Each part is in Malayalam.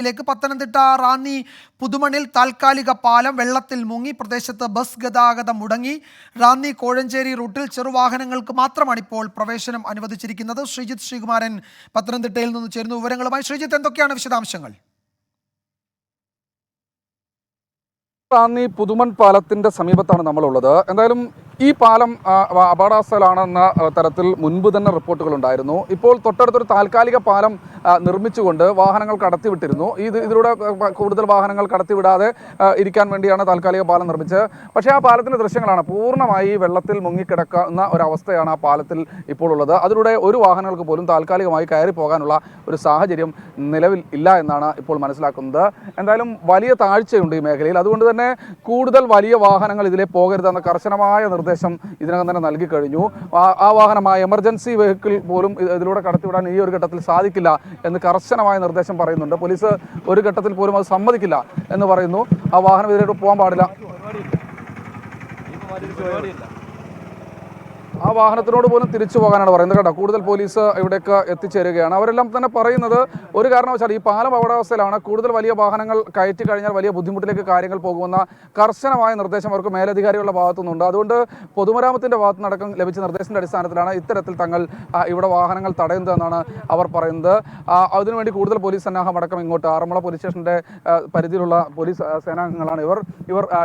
ിലേക്ക് പത്തനംതിട്ട റാന്നി പുതുമണിൽ താൽക്കാലിക പാലം വെള്ളത്തിൽ മുങ്ങി. പ്രദേശത്ത് ബസ് ഗതാഗതം മുടങ്ങി. റാന്നി കോഴഞ്ചേരി റൂട്ടിൽ ചെറുവാഹനങ്ങൾക്ക് മാത്രമാണ് ഇപ്പോൾ പ്രവേശനം അനുവദിച്ചിരിക്കുന്നത്. ശ്രീജിത്ത് ശ്രീകുമാരൻ പത്തനംതിട്ടയിൽ നിന്ന് ചേരുന്നു വിവരങ്ങളുമായി. ശ്രീജിത്ത്, എന്തൊക്കെയാണ് വിശദാംശങ്ങൾ? റാന്നി പുതുമൺ പാലത്തിന്റെ സമീപത്താണ് നമ്മളുള്ളത്. എന്തായാലും ഈ പാലം അപകടാവസ്ഥയിലാണെന്ന തരത്തിൽ മുൻപ് തന്നെ റിപ്പോർട്ടുകൾ ഉണ്ടായിരുന്നു. ഇപ്പോൾ തൊട്ടടുത്തൊരു താൽക്കാലിക പാലം നിർമ്മിച്ചുകൊണ്ട് വാഹനങ്ങൾ കടത്തിവിട്ടിരുന്നു. ഇതിലൂടെ കൂടുതൽ വാഹനങ്ങൾ കടത്തിവിടാതെ ഇരിക്കാൻ വേണ്ടിയാണ് താൽക്കാലിക പാലം നിർമ്മിച്ചത്. പക്ഷേ ആ പാലത്തിന്റെ ദൃശ്യങ്ങളാണ് പൂർണ്ണമായി വെള്ളത്തിൽ മുങ്ങിക്കിടക്കുന്ന ഒരവസ്ഥയാണ് ആ പാലത്തിൽ ഇപ്പോൾ ഉള്ളത്. അതിലൂടെ ഒരു വാഹനങ്ങൾക്ക് പോലും താൽക്കാലികമായി കയറി പോകാനുള്ള ഒരു സാഹചര്യം നിലവിൽ ഇല്ല എന്നാണ് ഇപ്പോൾ മനസ്സിലാക്കുന്നത്. എന്തായാലും വലിയ താഴ്ചയുണ്ട് ഈ മേഖലയിൽ. അതുകൊണ്ട് തന്നെ കൂടുതൽ വലിയ വാഹനങ്ങൾ ഇതിലെ പോകരുതെന്ന കർശനമായ നിർദ്ദേശം ഇതിനകം തന്നെ നൽകി കഴിഞ്ഞു. ആ വാഹനമായ എമർജൻസി വെഹിക്കിൾ പോലും ഇതിലൂടെ കടത്തിവിടാൻ ഈ ഒരു ഘട്ടത്തിൽ സാധിക്കില്ല എന്ന് കർശനമായ നിർദ്ദേശം പറയുന്നുണ്ട്. പോലീസ് ഒരു ഘട്ടത്തിൽ പോലും അത് സമ്മതിക്കില്ല എന്ന് പറയുന്നു. ആ വാഹനം ഇതിലൂടെ പോകാൻ പാടില്ല. ആ വാഹനത്തിനോട് പോലും തിരിച്ചു പോകാനാണ് പറയുന്നത് കേട്ടോ. കൂടുതൽ പോലീസ് ഇവിടേക്ക് എത്തിച്ചേരുകയാണ്. അവരെല്ലാം തന്നെ പറയുന്നത് ഒരു കാരണവശാൽ ഈ പാലം അപകടാവസ്ഥയിലാണ്, കൂടുതൽ വലിയ വാഹനങ്ങൾ കയറ്റി കഴിഞ്ഞാൽ വലിയ ബുദ്ധിമുട്ടിലേക്ക് കാര്യങ്ങൾ പോകുമെന്ന കർശനമായ നിർദ്ദേശം അവർക്ക് മേലധികാരികളുടെ ഭാഗത്തുനിന്നുണ്ട്. അതുകൊണ്ട് പൊതുമരാമത്തിൻ്റെ ഭാഗത്തുനിന്നടക്കം ലഭിച്ച നിർദ്ദേശത്തിൻ്റെ അടിസ്ഥാനത്തിലാണ് ഇത്തരത്തിൽ തങ്ങൾ ഇവിടെ വാഹനങ്ങൾ തടയുന്നതെന്നാണ് അവർ പറയുന്നത്. അതിനുവേണ്ടി കൂടുതൽ പോലീസ് സന്നാഹം അടക്കം ഇങ്ങോട്ട് ആറന്മുള പോലീസ് സ്റ്റേഷൻ്റെ പരിധിയിലുള്ള പോലീസ് സേനാംഗങ്ങളാണ് ഇവർ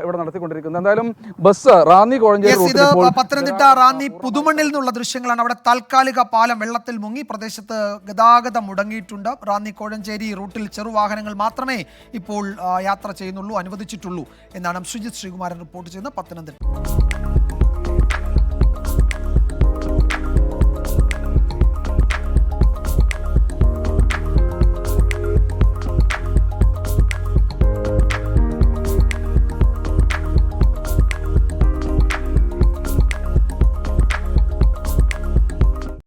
ഇവിടെ നടത്തിക്കൊണ്ടിരിക്കുന്നത്. എന്തായാലും ബസ് റാന്നി കോഴഞ്ചേരി റൂട്ടിൽ പത്തനംതിട്ട റാന്നി പുതുമണ്ണിൽ നിന്നുള്ള ദൃശ്യങ്ങളാണ്. അവിടെ താൽക്കാലിക പാലം വെള്ളത്തിൽ മുങ്ങി. പ്രദേശത്ത് ഗതാഗതം മുടങ്ങിയിട്ടുണ്ട്. റാന്നി കോഴഞ്ചേരി റൂട്ടിൽ ചെറുവാഹനങ്ങൾ മാത്രമേ ഇപ്പോൾ യാത്ര ചെയ്യുന്നുള്ളൂ, അനുവദിച്ചിട്ടുള്ളൂ എന്നാണ് ശ്രീജിത്ത് ശ്രീകുമാരൻ റിപ്പോർട്ട് ചെയ്യുന്നത് പത്തനംതിട്ട.